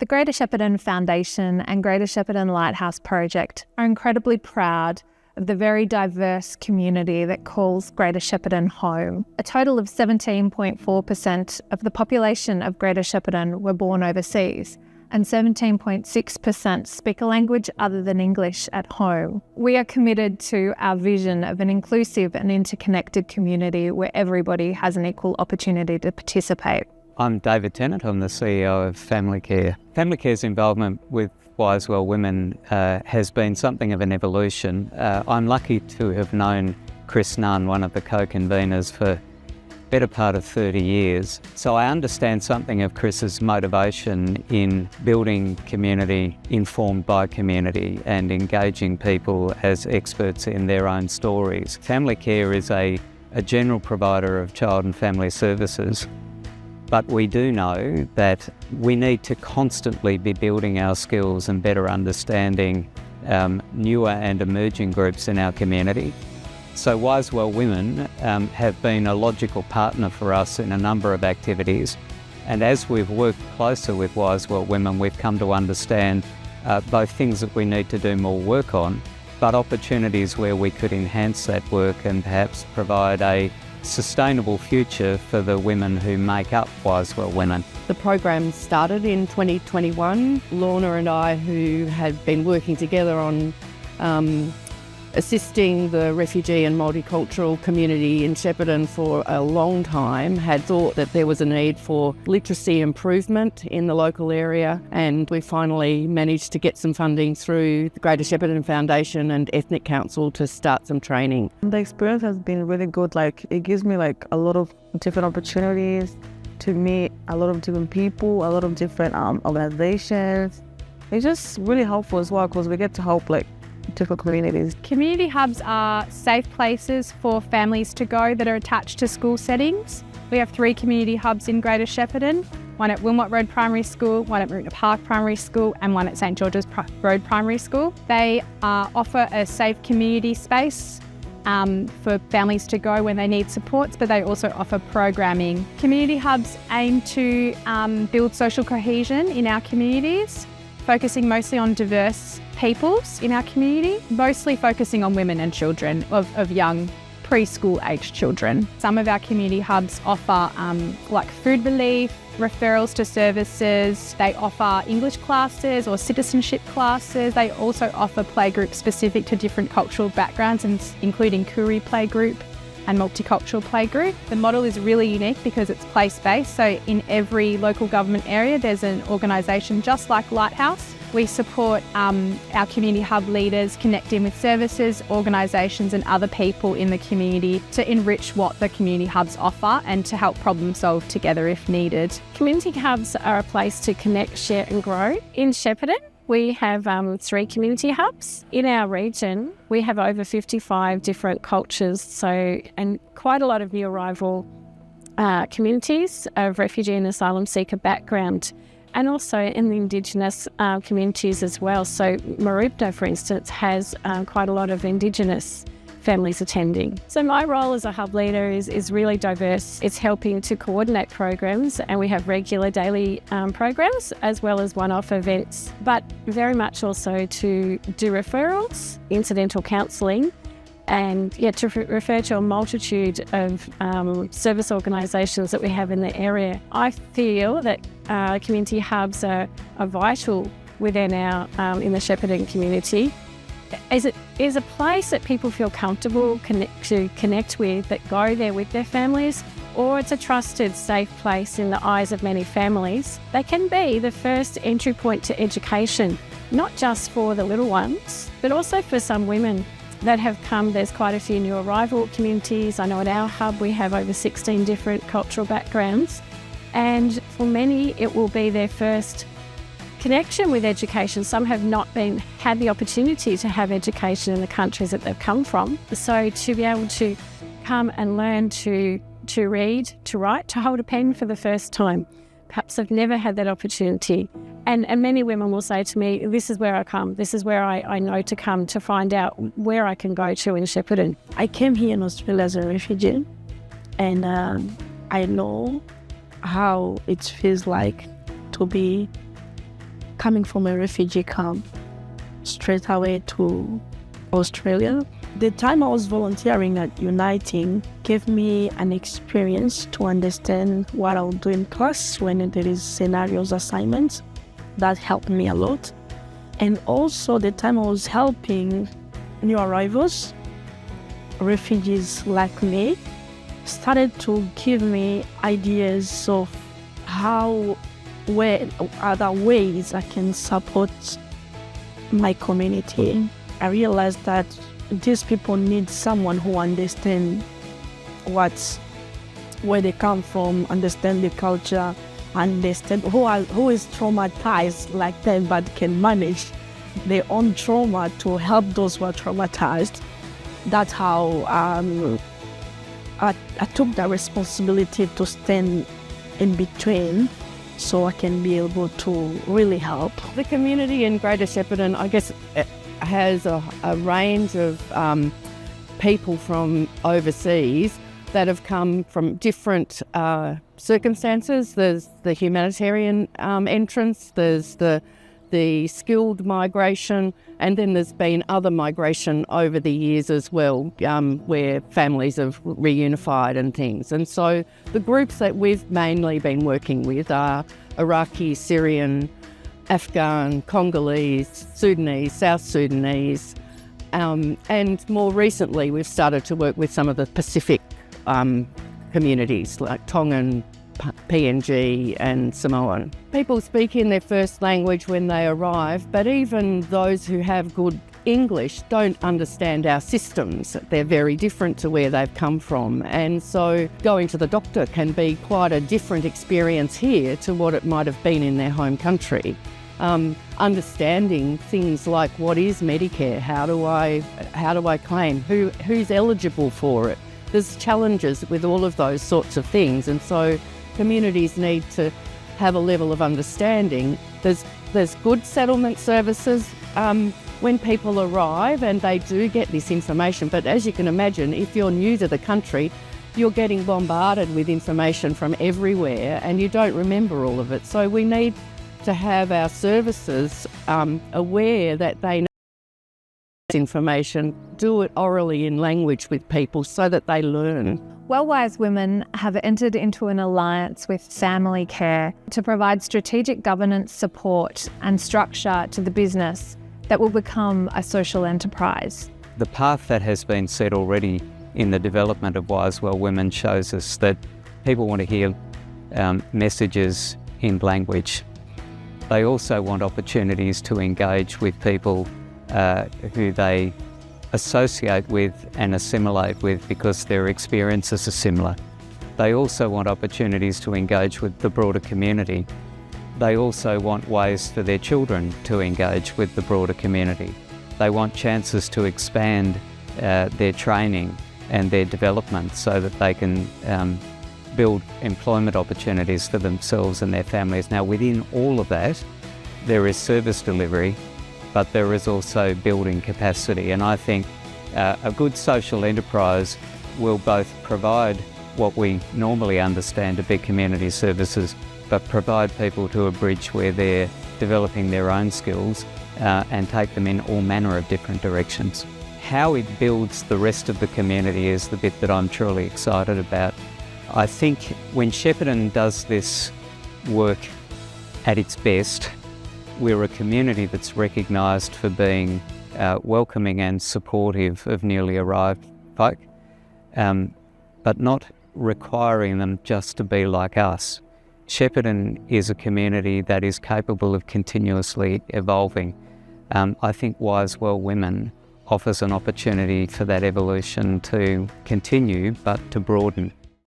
The Greater Shepparton Foundation and Greater Shepparton Lighthouse Project are incredibly proud of the very diverse community that calls Greater Shepparton home. A total of 17.4% of the population of Greater Shepparton were born overseas, and 17.6% speak a language other than English at home. We are committed to our vision of an inclusive and interconnected community where everybody has an equal opportunity to participate. I'm David Tennant, I'm the CEO of Family Care. Family Care's involvement with Wisewell Women has been something of an evolution. I'm lucky to have known Chris Nunn, one of the co-conveners, for better part of 30 years. So I understand something of Chris's motivation in building community informed by community and engaging people as experts in their own stories. Family Care is a general provider of child and family services, but we do know that we need to constantly be building our skills and better understanding newer and emerging groups in our community. So Wisewell Women have been a logical partner for us in a number of activities, and as we've worked closer with Wisewell Women, we've come to understand both things that we need to do more work on, but opportunities where we could enhance that work and perhaps provide a sustainable future for the women who make up Wisewell Women. The program started in 2021. Lorna and I, who had been working together on assisting the refugee and multicultural community in Shepparton for a long time, had thought that there was a need for literacy improvement in the local area, and we finally managed to get some funding through the Greater Shepparton Foundation and Ethnic Council to start some training. The experience has been really good. It gives me a lot of different opportunities to meet a lot of different people, a lot of different organizations. It's just really helpful as well because we get to help different communities. Community hubs are safe places for families to go that are attached to school settings. We have 3 community hubs in Greater Shepparton, one at Wilmot Road Primary School, one at Marina Park Primary School and one at St George's Road Primary School. They offer a safe community space for families to go when they need supports, but they also offer programming. Community hubs aim to build social cohesion in our communities, focusing mostly on diverse peoples in our community, mostly focusing on women and children of young preschool aged children. Some of our community hubs offer food relief, referrals to services. They offer English classes or citizenship classes. They also offer playgroups specific to different cultural backgrounds, including Koori playgroup and multicultural playgroup. The model is really unique because it's place-based, so in every local government area there's an organisation just like Lighthouse. We support our community hub leaders connecting with services, organisations and other people in the community to enrich what the community hubs offer and to help problem solve together if needed. Community hubs are a place to connect, share and grow. In Shepparton, we have 3 community hubs. In our region, we have over 55 different cultures, and quite a lot of new arrival communities of refugee and asylum seeker background, and also in the Indigenous communities as well. So Marubna, for instance, has quite a lot of Indigenous families attending. So my role as a hub leader is really diverse. It's helping to coordinate programs, and we have regular daily programs as well as one-off events, but very much also to do referrals, incidental counselling, and to refer to a multitude of service organisations that we have in the area. I feel that community hubs are vital within our in the Shepparton community. It is a place that people feel comfortable to connect with, that go there with their families, or it's a trusted, safe place in the eyes of many families. They can be the first entry point to education, not just for the little ones, but also for some women that have come. There's quite a few new arrival communities. I know at our hub we have over 16 different cultural backgrounds, and for many it will be their first connection with education. Some have not had the opportunity to have education in the countries that they've come from. So to be able to come and learn to read, to write, to hold a pen for the first time, perhaps have never had that opportunity. And many women will say to me, this is where I come, this is where I know to come to find out where I can go to in Shepparton. I came here in Australia as a refugee, and I know how it feels like to be coming from a refugee camp straight away to Australia. The time I was volunteering at Uniting gave me an experience to understand what I'll do in class when there is scenarios assignments. That helped me a lot. And also the time I was helping new arrivals, refugees like me, started to give me ideas of where other ways I can support my community. I realized that these people need someone who understands where they come from, understand the culture, understand who is traumatized like them but can manage their own trauma to help those who are traumatized. That's how I took the responsibility to stand in between so I can be able to really help. The community in Greater Shepparton, I guess, has a range of people from overseas that have come from different circumstances. There's the humanitarian entrance, there's the skilled migration, and then there's been other migration over the years as well, where families have reunified and things. And so the groups that we've mainly been working with are Iraqi, Syrian, Afghan, Congolese, Sudanese, South Sudanese, and more recently we've started to work with some of the Pacific communities like Tongan, PNG and Samoan. People speak in their first language when they arrive, but even those who have good English don't understand our systems. They're very different to where they've come from, and so going to the doctor can be quite a different experience here to what it might have been in their home country. Understanding things like what is Medicare, how do I claim, who's eligible for it. There's challenges with all of those sorts of things, and so communities need to have a level of understanding. There's good settlement services when people arrive, and they do get this information, but as you can imagine, if you're new to the country, you're getting bombarded with information from everywhere and you don't remember all of it. So we need to have our services aware that they know information, do it orally in language with people so that they learn. Wellwise Women have entered into an alliance with Family Care to provide strategic governance support and structure to the business that will become a social enterprise. The path that has been set already in the development of Wisewell Women shows us that people want to hear messages in language. They also want opportunities to engage with people who they associate with and assimilate with because their experiences are similar. They also want opportunities to engage with the broader community. They also want ways for their children to engage with the broader community. They want chances to expand their training and their development so that they can build employment opportunities for themselves and their families. Now, within all of that, there is service delivery, but there is also building capacity. And I think a good social enterprise will both provide what we normally understand to be community services, but provide people to a bridge where they're developing their own skills and take them in all manner of different directions. How it builds the rest of the community is the bit that I'm truly excited about. I think when Shepparton does this work at its best, we're a community that's recognised for being welcoming and supportive of newly arrived folk, but not requiring them just to be like us. Shepparton is a community that is capable of continuously evolving. I think Wisewell Women offers an opportunity for that evolution to continue, but to broaden.